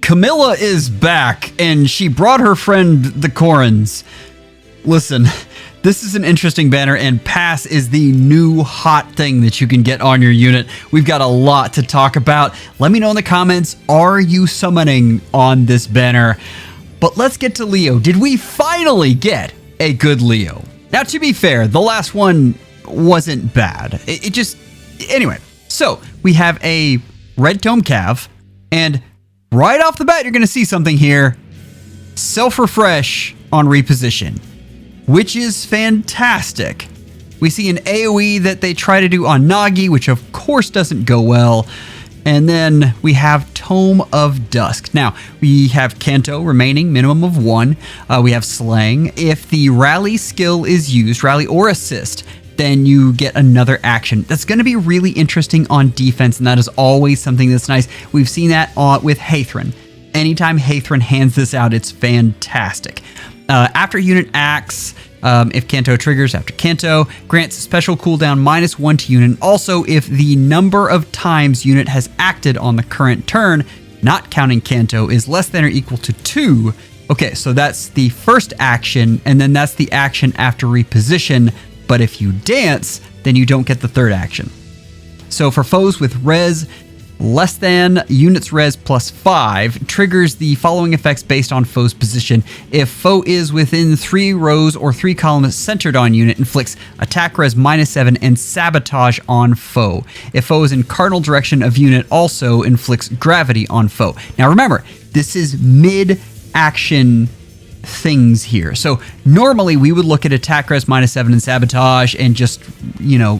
Camilla is back, and she brought her friend, the Corrins. Listen, this is an interesting banner, and Pass is the new hot thing that you can get on your unit. We've got a lot to talk about. Let me know in the comments, are you summoning on this banner? But let's get to Leo. Did we finally get a good Leo? Now, to be fair, the last one wasn't bad. It just... Anyway, so we have a Red Tome Cav, and right off the bat, you're going to see something here. Self-refresh on reposition, which is fantastic. We see an AoE that they try to do on Nagi, which of course doesn't go well. And then we have Tome of Dusk. Now, we have Canto remaining, minimum of 1. We have Slaying. If the Rally skill is used, Rally or Assist, then you get another action. That's going to be really interesting on defense, and that is always something that's nice. We've seen that with Hathran. Anytime Hathran hands this out, it's fantastic. After unit acts, if Canto triggers after Canto, grants special cooldown -1 to unit. Also, if the number of times unit has acted on the current turn, not counting Canto, is less than or equal to 2. Okay, so that's the first action, and then that's the action after reposition. But if you dance, then you don't get the third action. So for foes with res less than units res +5, triggers the following effects based on foe's position. If foe is within 3 rows or 3 columns centered on unit, inflicts attack res -7 and sabotage on foe. If foe is in cardinal direction of unit, also inflicts gravity on foe. Now remember, this is mid-action things here. So normally we would look at attack res -7 and sabotage and just, you know,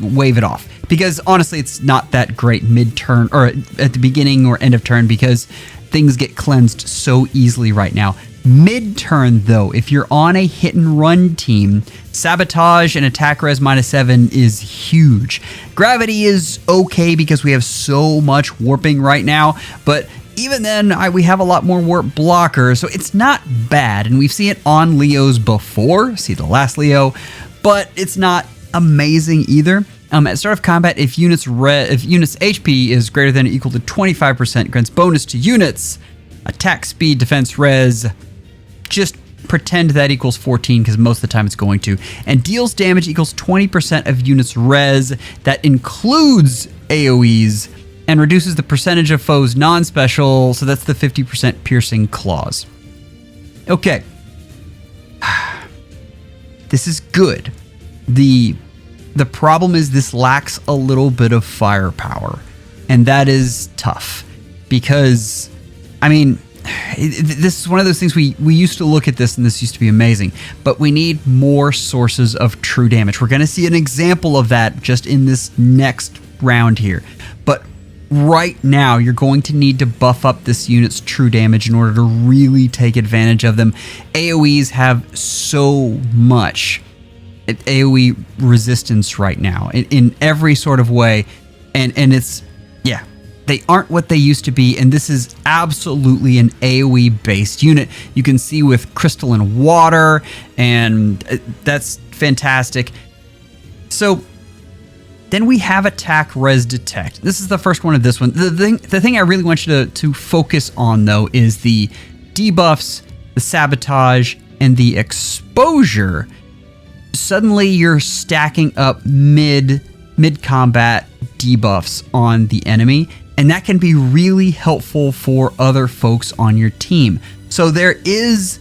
wave it off. Because honestly, it's not that great mid-turn or at the beginning or end of turn because things get cleansed so easily right now. Mid-turn though, if you're on a hit and run team, sabotage and attack res -7 is huge. Gravity is okay because we have so much warping right now, but even then, we have a lot more warp blockers, so it's not bad. And we've seen it on Leos before, see the last Leo, but it's not amazing either. At start of combat, if units HP is greater than or equal to 25%, grants bonus to units, attack speed, defense res, just pretend that equals 14 because most of the time it's going to, and deals damage equals 20% of units res. That includes AoEs, and reduces the percentage of foes non-special, so that's the 50% piercing clause. Okay. This is good. The problem is this lacks a little bit of firepower, and that is tough because, I mean, this is one of those things we used to look at this and this used to be amazing, but we need more sources of true damage. We're going to see an example of that just in this next round here, but right now, you're going to need to buff up this unit's true damage in order to really take advantage of them. AoEs have so much AoE resistance right now in every sort of way. And it's, yeah, they aren't what they used to be. And this is absolutely an AoE based unit. You can see with crystalline water, and that's fantastic. So then we have attack res detect. This is the first one of this one. The thing I really want you to focus on though is the debuffs, the sabotage, and the exposure. Suddenly you're stacking up mid combat debuffs on the enemy, and that can be really helpful for other folks on your team. So there is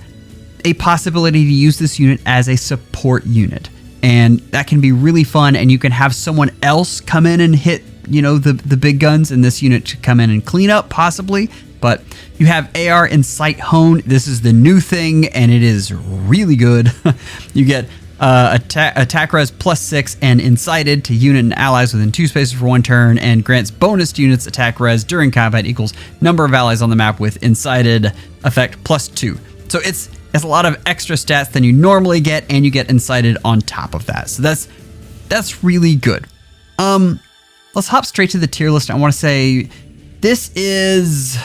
a possibility to use this unit as a support unit. And that can be really fun, and you can have someone else come in and hit, you know, the big guns, and this unit to come in and clean up, possibly. But you have AR Insight Hone. This is the new thing, and it is really good. You get attack res +6 and Incited to unit and allies within 2 spaces for 1 turn, and grants bonus to units attack res during combat equals number of allies on the map with Incited effect +2. So it's a lot of extra stats than you normally get, and you get Incited on top of that. So that's really good. Let's hop straight to the tier list. I want to say this is,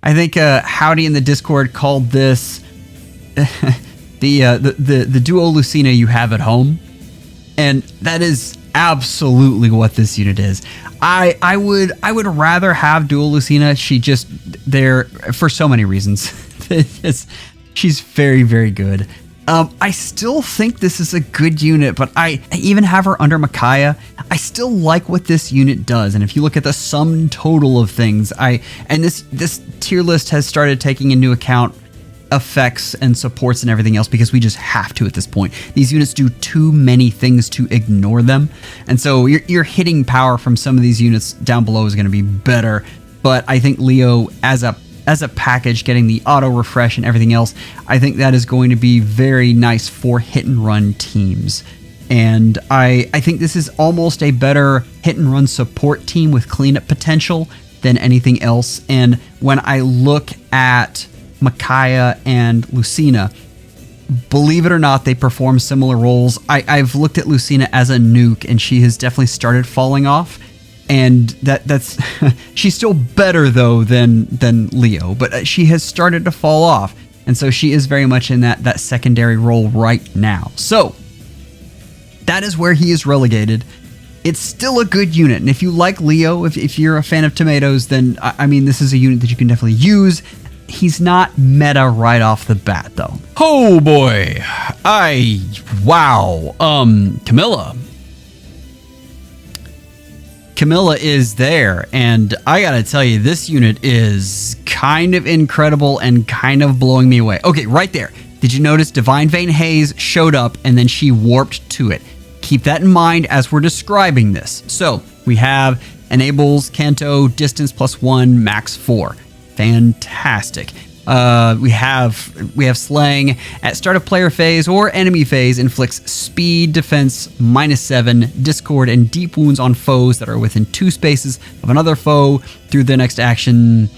I think Howdy in the Discord called this the duo Lucina you have at home, and that is absolutely what this unit is. I would rather have dual Lucina. She just there for so many reasons. She's very, very good. I still think this is a good unit, but I even have her under Micaiah. I still like what this unit does, and if you look at the sum total of things, this tier list has started taking into account effects and supports and everything else because we just have to at this point. These units do too many things to ignore them, and so your hitting power from some of these units down below is going to be better. But I think Leo as a package, getting the auto refresh and everything else, I think that is going to be very nice for hit and run teams. And I think this is almost a better hit and run support team with cleanup potential than anything else. And when I look at Micaiah and Lucina, believe it or not, they perform similar roles. I've looked at Lucina as a nuke, and she has definitely started falling off. And that's she's still better though than Leo, but she has started to fall off, and so she is very much in that secondary role right now. So that is where he is relegated. It's still a good unit, and if you like Leo, if you're a fan of tomatoes, then I mean this is a unit that you can definitely use. He's not meta right off the bat though. Oh boy, wow. Camilla is there, and I gotta tell you, this unit is kind of incredible and kind of blowing me away. Okay, right there. Did you notice Divine Vein Haze showed up and then she warped to it? Keep that in mind as we're describing this. So we have enables Kanto distance +1, max 4. Fantastic. We have Slaying at start of player phase or enemy phase, inflicts speed, defense -7, discord, and deep wounds on foes that are within 2 spaces of another foe through the next action,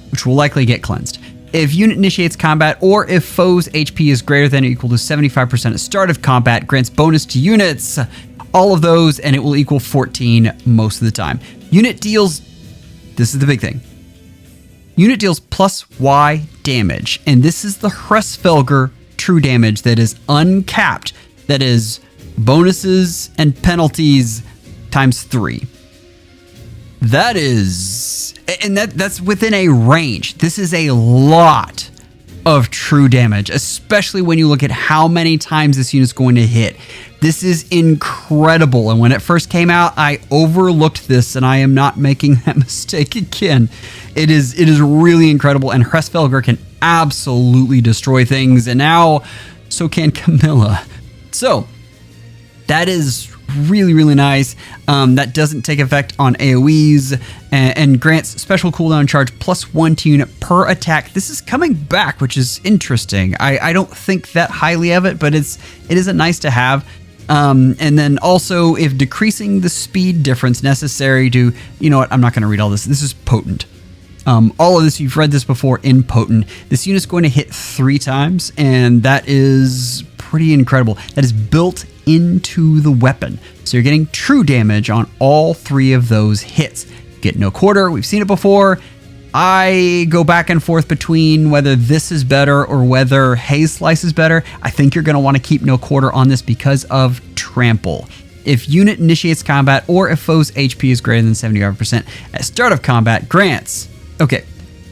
which will likely get cleansed. If unit initiates combat, or if foe's HP is greater than or equal to 75% at start of combat, grants bonus to units. All of those, and it will equal 14 most of the time. Unit deals, this is the big thing, unit deals +Y damage, and this is the Hresfelger true damage that is uncapped. That is bonuses and penalties ×3. That is, and that's within a range. This is a lot of true damage, especially when you look at how many times this unit's going to hit. This is incredible, and when it first came out, I overlooked this, and I am not making that mistake again. It is really incredible, and Hresfelger can absolutely destroy things, and now so can Camilla. So that is really, really nice. That doesn't take effect on AoEs and grants special cooldown charge +1 to unit per attack. This is coming back, which is interesting. I don't think that highly of it, but it is a nice to have. And then also, if decreasing the speed difference necessary to, you know what, I'm not going to read all this. This is potent. All of this, you've read this before in potent. This unit's going to hit 3 times, and that is pretty incredible. That is built into the weapon. So you're getting true damage on all 3 of those hits. Get no quarter, we've seen it before. I go back and forth between whether this is better or whether Haze Slice is better. I think you're going to want to keep no quarter on this because of trample. If unit initiates combat, or if foe's HP is greater than 75% at start of combat, grants. Okay,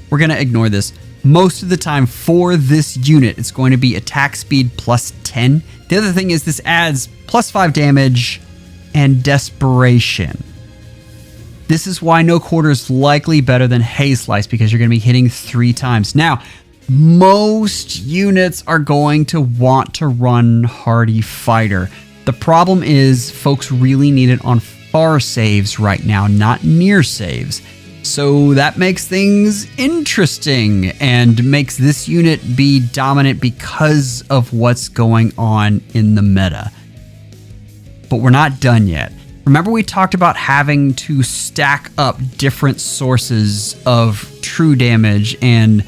we're going to ignore this. Most of the time for this unit, it's going to be attack speed +10. The other thing is this adds +5 damage and desperation. This is why no quarter is likely better than Haze Slice, because you're going to be hitting 3 times. Now, most units are going to want to run Hardy Fighter. The problem is folks really need it on far saves right now, not near saves. So that makes things interesting and makes this unit be dominant because of what's going on in the meta. But we're not done yet. Remember, we talked about having to stack up different sources of true damage, and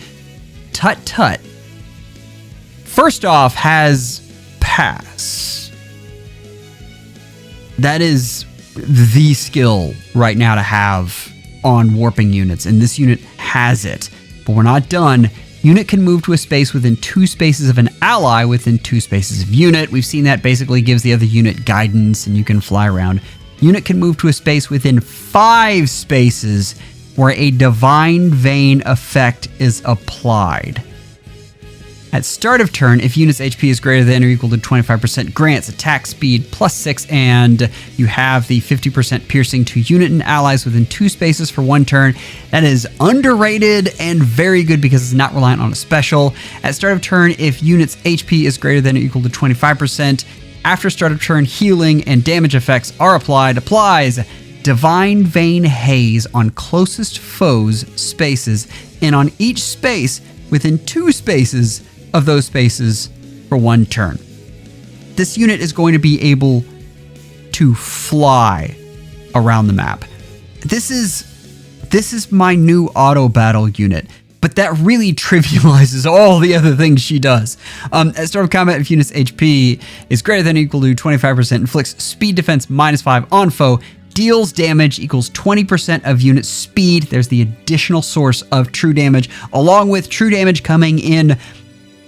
Tut. First off has Pass. That is the skill right now to have on warping units, and this unit has it. But we're not done. Unit can move to a space within 2 spaces of an ally within 2 spaces of unit. We've seen that basically gives the other unit guidance and you can fly around. Unit can move to a space within 5 spaces where a Divine Vein effect is applied. At start of turn, if unit's HP is greater than or equal to 25%, grants attack speed +6, and you have the 50% piercing to unit and allies within 2 spaces for 1 turn. That is underrated and very good because it's not reliant on a special. At start of turn, if unit's HP is greater than or equal to 25%, after start of turn, healing and damage effects are applies Divine Vein Haze on closest foes spaces and on each space within 2 spaces of those spaces for 1 turn. This unit is going to be able to fly around the map. This is my new auto battle unit, but that really trivializes all the other things she does. At start of combat, if unit's HP is greater than or equal to 25%, inflicts speed defense -5 on foe, deals damage equals 20% of unit speed. There's the additional source of true damage, along with true damage coming in.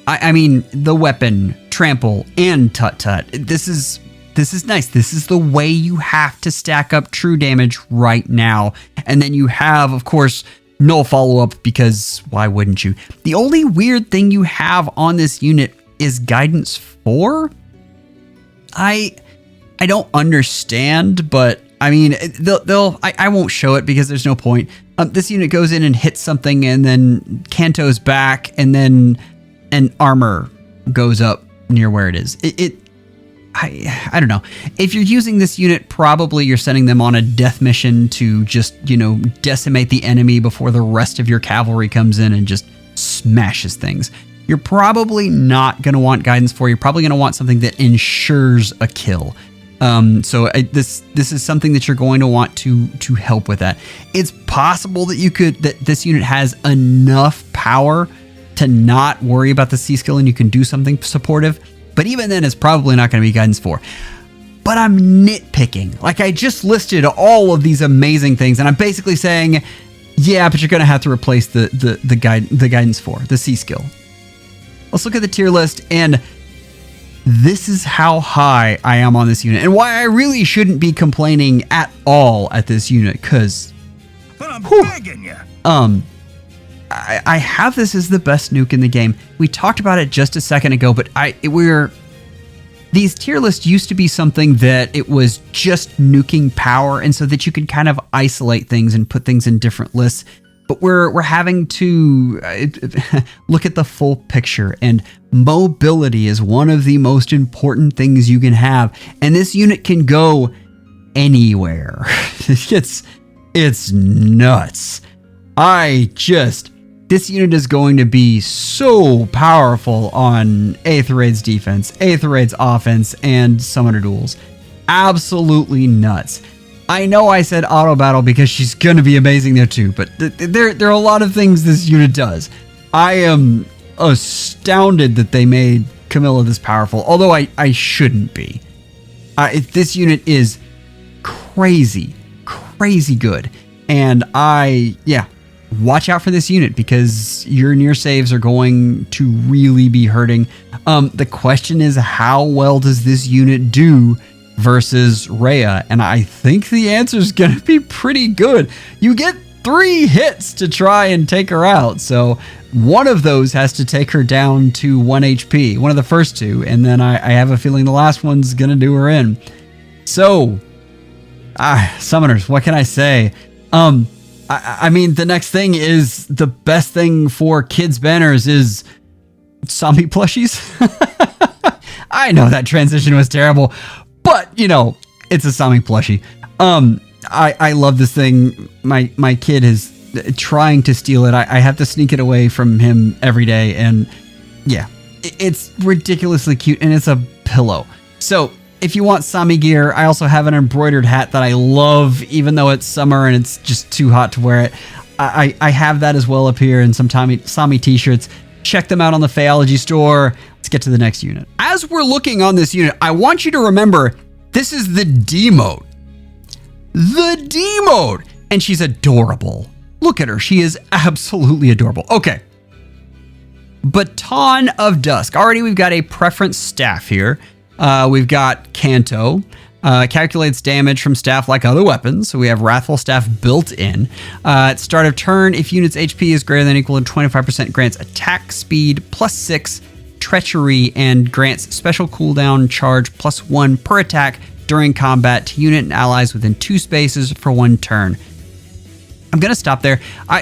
I mean, the weapon, trample, and tut-tut. This is nice. This is the way you have to stack up true damage right now. And then you have, of course, no follow-up because why wouldn't you? The only weird thing you have on this unit is guidance 4. I don't understand, but I mean, I won't show it because there's no point. This unit goes in and hits something and then cantos back and then an armor goes up near where it is. I don't know. If you're using this unit, probably you're sending them on a death mission to just, decimate the enemy before the rest of your cavalry comes in and just smashes things. You're probably not going to want guidance 4. You're probably going to want something that ensures a kill. This is something that you're going to want to help with that. It's possible that this unit has enough power to not worry about the C skill and you can do something supportive. But even then, it's probably not going to be guidance 4. But I'm nitpicking. Like, I just listed all of these amazing things, and I'm basically saying, yeah, but you're going to have to replace the guidance 4, the C skill. Let's look at the tier list, and this is how high I am on this unit, and why I really shouldn't be complaining at all at this unit, because I'm begging you. I have this as the best nuke in the game. We talked about it just a second ago, but these tier lists used to be something that it was just nuking power, and so that you could kind of isolate things and put things in different lists. But we're having to look at the full picture, and mobility is one of the most important things you can have. And this unit can go anywhere. It's nuts. This unit is going to be so powerful on Aether-Raid's defense, Aether-Raid's offense, and Summoner duels. Absolutely nuts. I know I said auto battle because she's going to be amazing there too, but there are a lot of things this unit does. I am astounded that they made Camilla this powerful, although I shouldn't be. This unit is crazy good. And watch out for this unit because your near saves are going to really be hurting. The question is, how well does this unit do versus Rhea? And I think the answer is going to be pretty good. You get 3 hits to try and take her out. So one of those has to take her down to 1 HP, one of the first 2. And then I have a feeling the last one's going to do her in. So, summoners, what can I say? I mean, the next thing is the best thing for kids' banners is Sommie plushies. I know that transition was terrible, but it's a Sommie plushie. I love this thing. My kid is trying to steal it. I have to sneak it away from him every day, and yeah, it's ridiculously cute, and it's a pillow. So if you want Sommie gear, I also have an embroidered hat that I love, even though it's summer and it's just too hot to wear it. I have that as well up here, and some Sommie t-shirts. Check them out on the FEHology Store. Let's get to the next unit. As we're looking on this unit, I want you to remember, this is the D mode. The D mode! And she's adorable. Look at her. She is absolutely adorable. Okay. Baton of Dusk. Already we've got a preference staff here. We've got Canto. Calculates damage from staff like other weapons, so we have Wrathful Staff built in. At start of turn, if unit's HP is greater than or equal to 25%, grants attack speed +6, treachery, and grants special cooldown charge +1 per attack during combat to unit and allies within 2 spaces for 1 turn. I'm going to stop there.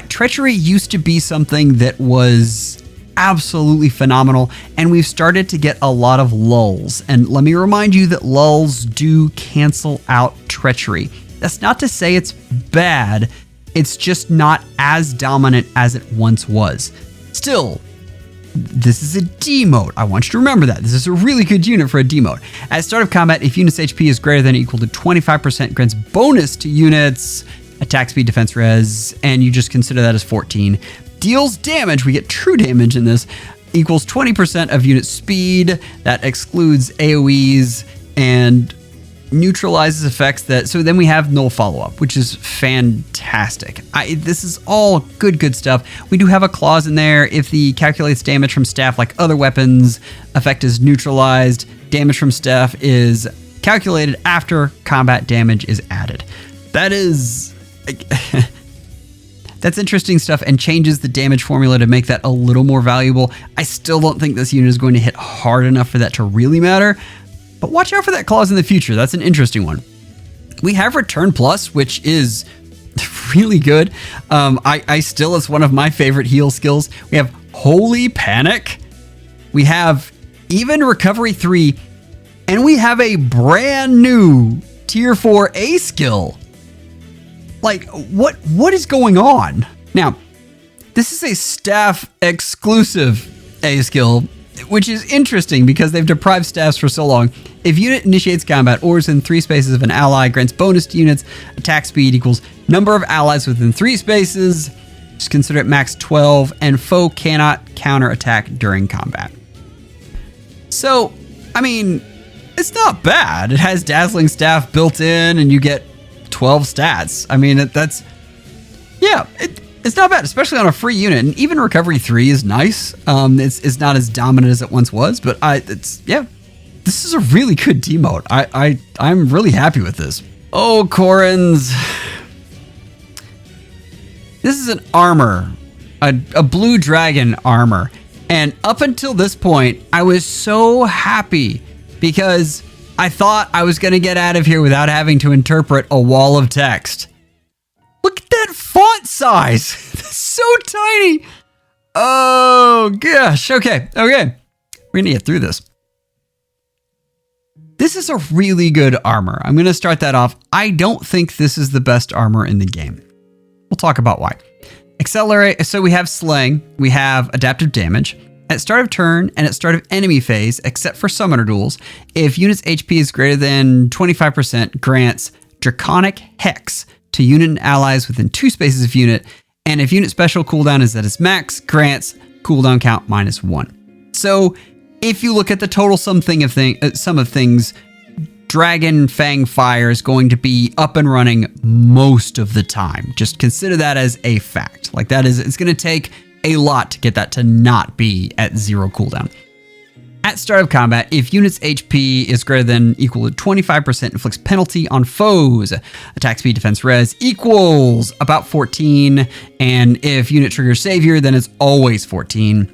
Treachery used to be something that was absolutely phenomenal, and we've started to get a lot of lulls. And let me remind you that lulls do cancel out treachery. That's not to say it's bad, it's just not as dominant as it once was. Still, this is a D mode. I want you to remember that. This is a really good unit for a D mode. At start of combat, if unit's HP is greater than or equal to 25%, grants bonus to units, attack speed, defense res, and you just consider that as 14. Deals damage, we get true damage in this, equals 20% of unit speed. That excludes AoEs and neutralizes effects that, so then we have null follow-up, which is fantastic. This is all good stuff. We do have a clause in there. If the calculates damage from staff like other weapons, effect is neutralized. Damage from staff is calculated after combat damage is added. That is... That's interesting stuff and changes the damage formula to make that a little more valuable. I still don't think this unit is going to hit hard enough for that to really matter, but watch out for that clause in the future. That's an interesting one. We have Return Plus, which is really good. I still, it's one of my favorite heal skills. We have Holy Panic. We have even Recovery 3, and we have a brand new Tier 4 A skill. Like, what is going on? Now, this is a staff exclusive A skill, which is interesting because they've deprived staffs for so long. If unit initiates combat or is in 3 spaces of an ally, grants bonus to units, attack speed equals number of allies within 3 spaces, just consider it max 12, and foe cannot counter attack during combat. So, I mean, it's not bad. It has Dazzling Staff built in and you get 12 stats. I mean, that's, yeah, it's not bad, especially on a free unit. And even Recovery 3 is nice. It's not as dominant as it once was, but yeah, this is a really good D mode. I'm really happy with this. Oh, Corrins. This is an armor, a blue dragon armor. And up until this point, I was so happy because I thought I was going to get out of here without having to interpret a wall of text. Look at that font size. It's so tiny. Oh, gosh. Okay. We're going to get through this. This is a really good armor. I'm going to start that off. I don't think this is the best armor in the game. We'll talk about why. Accelerate. So we have Slaying. We have Adaptive Damage. At start of turn and at start of enemy phase, except for summoner duels, if unit's HP is greater than 25%, grants Draconic Hex to unit and allies within 2 spaces of unit, and if unit special cooldown is at its max, grants cooldown count -1. So if you look at the total sum of things, Dragon Fang Fire is going to be up and running most of the time. Just consider that as a fact. Like that is, it's going to take a lot to get that to not be at 0 cooldown. At start of combat, if unit's HP is greater than or equal to 25%, inflicts penalty on foes. Attack speed, defense res equals about 14, and if unit triggers Savior, then it's always 14.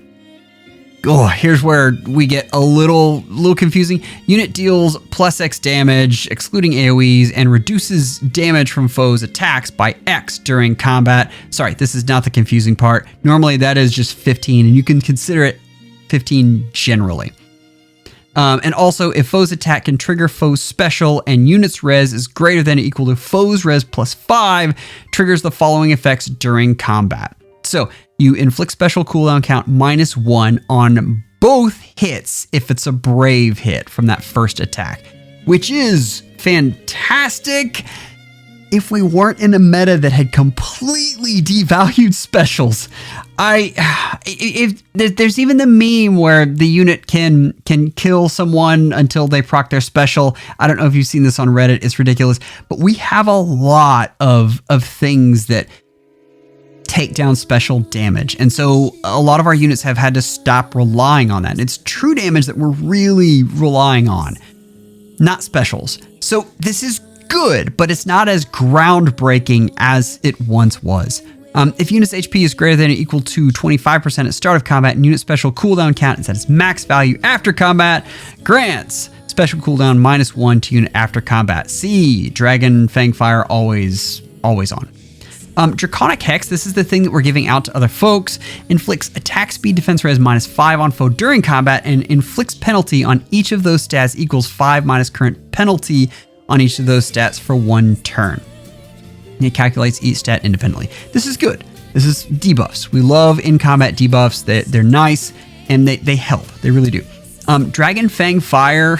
Oh, here's where we get a little confusing. Unit deals +X damage, excluding AoEs, and reduces damage from foes' attacks by X during combat. Sorry, this is not the confusing part. Normally that is just 15, and you can consider it 15 generally. And also, if foe's attack can trigger foe's special and unit's res is greater than or equal to foe's res +5, triggers the following effects during combat. So you inflict special cooldown count -1 on both hits if it's a brave hit from that first attack, which is fantastic if we weren't in a meta that had completely devalued specials. If there's even the meme where the unit can kill someone until they proc their special. I don't know if you've seen this on Reddit. It's ridiculous, but we have a lot of things that takedown special damage. And so a lot of our units have had to stop relying on that. It's true damage that we're really relying on, not specials. So this is good, but it's not as groundbreaking as it once was. If unit's HP is greater than or equal to 25% at start of combat, and unit special cooldown count is at its max value after combat, grants special cooldown -1 to unit after combat. See, Dragon Fangfire always on. Draconic Hex, this is the thing that we're giving out to other folks, inflicts attack speed defense res -5 on foe during combat, and inflicts penalty on each of those stats equals 5 minus current penalty on each of those stats for 1 turn. It calculates each stat independently. This is good. This is debuffs. We love in-combat debuffs. They're nice, and they help. They really do. Dragon Fang Fire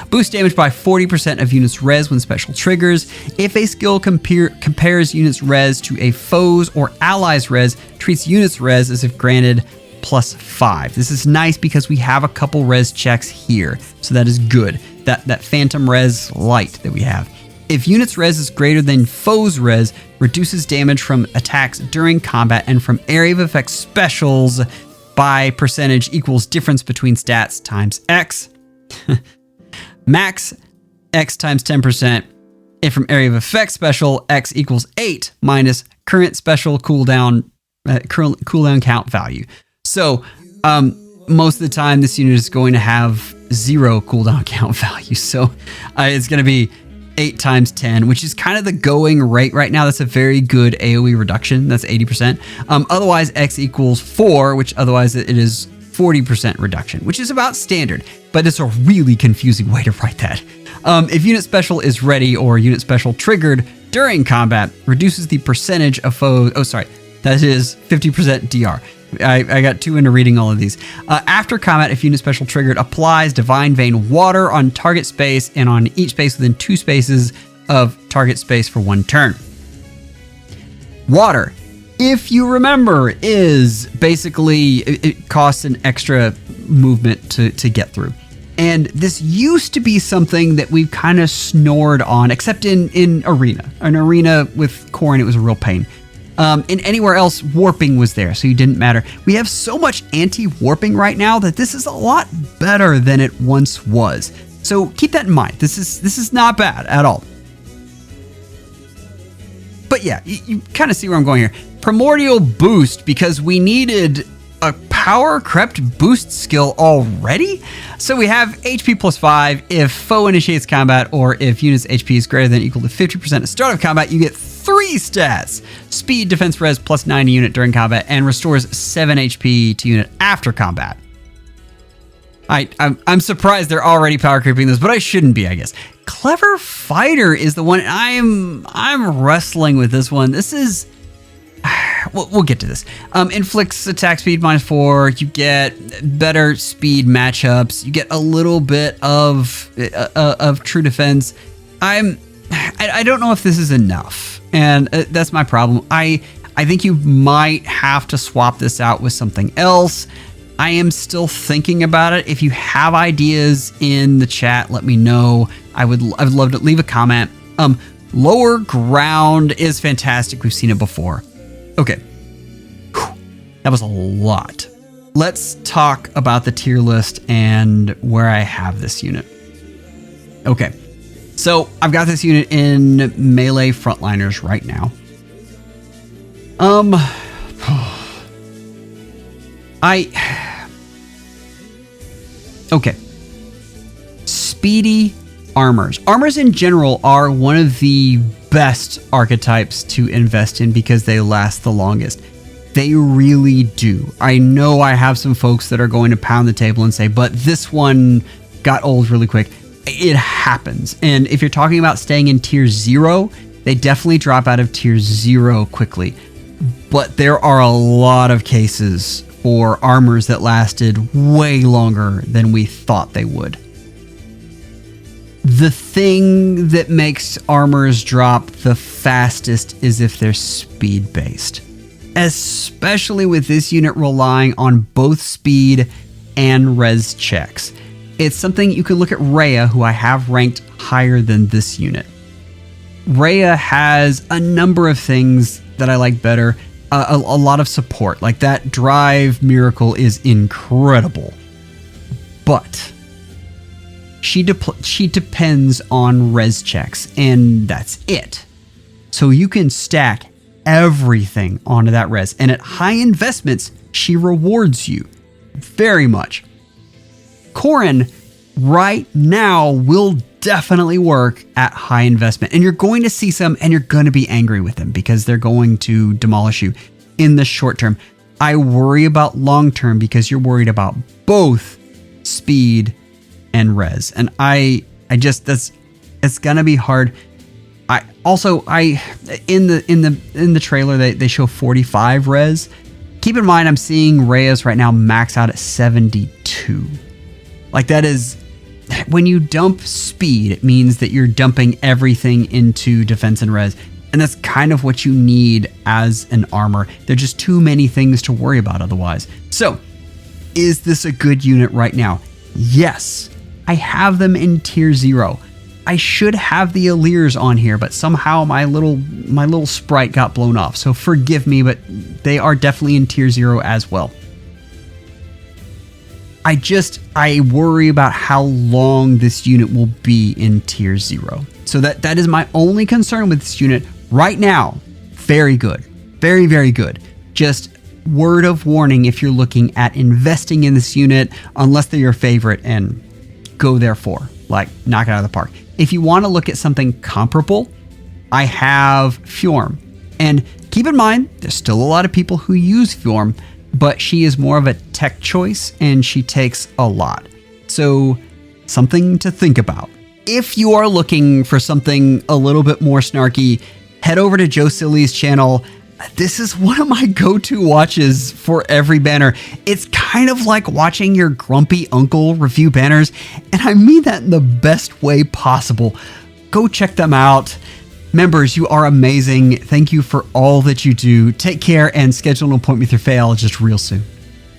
boosts damage by 40% of units' res when special triggers. If a skill compares units' res to a foe's or ally's res, treats units' res as if granted +5. This is nice because we have a couple res checks here, so that is good. That Phantom Res Light that we have. If unit's res is greater than foe's res, reduces damage from attacks during combat and from area of effect specials by percentage equals difference between stats times X. Max X times 10%. If from area of effect special, X equals 8 minus current special cooldown count value. So most of the time this unit is going to have 0 cooldown count value. So it's going to be 8 times 10, which is kind of the going rate right now. That's a very good AoE reduction. That's 80%. Otherwise, X equals 4, which otherwise it is 40% reduction, which is about standard, but it's a really confusing way to write that. If unit special is ready or unit special triggered during combat, reduces the percentage of foes. Oh, sorry. That is 50% DR. I got too into reading all of these. After combat, if unit special triggered, applies Divine Vein Water on target space and on each space within 2 spaces of target space for 1 turn. Water, if you remember, is basically, it costs an extra movement to get through. And this used to be something that we've kind of snored on, except in Arena. In Arena with Corrin, it was a real pain. In anywhere else, warping was there, so you didn't matter. We have so much anti-warping right now that this is a lot better than it once was. So keep that in mind. This is not bad at all. But yeah, you kind of see where I'm going here. Primordial Boost, because we needed a Power Crept boost skill already? So we have HP +5 if foe initiates combat, or if unit's HP is greater than or equal to 50% at start of combat, you get 3 stats. Speed, defense res +9 to unit during combat, and restores 7 HP to unit after combat. I'm surprised they're already power creeping this, but I shouldn't be, I guess. Clever Fighter is the one I'm wrestling with this one. This is... We'll get to this. Inflicts attack speed -4. You get better speed matchups. You get a little bit of true defense. I don't know if this is enough, and that's my problem. I think you might have to swap this out with something else. I am still thinking about it. If you have ideas in the chat, let me know. I would love to leave a comment. Lower Ground is fantastic. We've seen it before. Okay. Whew. That was a lot. Let's talk about the tier list and where I have this unit. Okay. So I've got this unit in melee frontliners right now. Okay. Speedy armors. Armors in general are one of the best archetypes to invest in because they last the longest. They really do. I know I have some folks that are going to pound the table and say, but this one got old really quick. It happens. And if you're talking about staying in tier 0, they definitely drop out of tier 0 quickly. But there are a lot of cases for armors that lasted way longer than we thought they would. The thing that makes armors drop the fastest is if they're speed based, especially with this unit relying on both speed and res checks. It's something you can look at Rhea, who I have ranked higher than this unit. Rhea has a number of things that I like better. a lot of support. Like that drive miracle is incredible. But she depends on res checks, and that's it. So you can stack everything onto that res, and at high investments, she rewards you very much. Corrin right now will definitely work at high investment, and you're going to see some, and you're going to be angry with them because they're going to demolish you in the short term. I worry about long term because you're worried about both speed and res, and I just it's gonna be hard. In the trailer they show 45 res. Keep in mind I'm seeing Reyes right now max out at 72. Like that is, when you dump speed, it means that you're dumping everything into defense and res, and that's kind of what you need as an armor. There's just too many things to worry about otherwise. So, is this a good unit right now? Yes, I have them in tier 0. I should have the Alliers on here, but somehow my little sprite got blown off. So forgive me, but they are definitely in tier 0 as well. I worry about how long this unit will be in tier 0. So that is my only concern with this unit right now. Very good. Very, very good. Just word of warning if you're looking at investing in this unit, unless they're your favorite, and go therefore. Like, knock it out of the park. If you want to look at something comparable, I have Fjorm. And keep in mind, there's still a lot of people who use Fjorm, but she is more of a tech choice and she takes a lot. So, something to think about. If you are looking for something a little bit more snarky, head over to Joe Silly's channel. This is one of my go-to watches for every banner. It's kind of like watching your grumpy uncle review banners, and I mean that in the best way possible. Go check them out. Members, you are amazing. Thank you for all that you do. Take care and schedule an appointment with your FEHology real soon.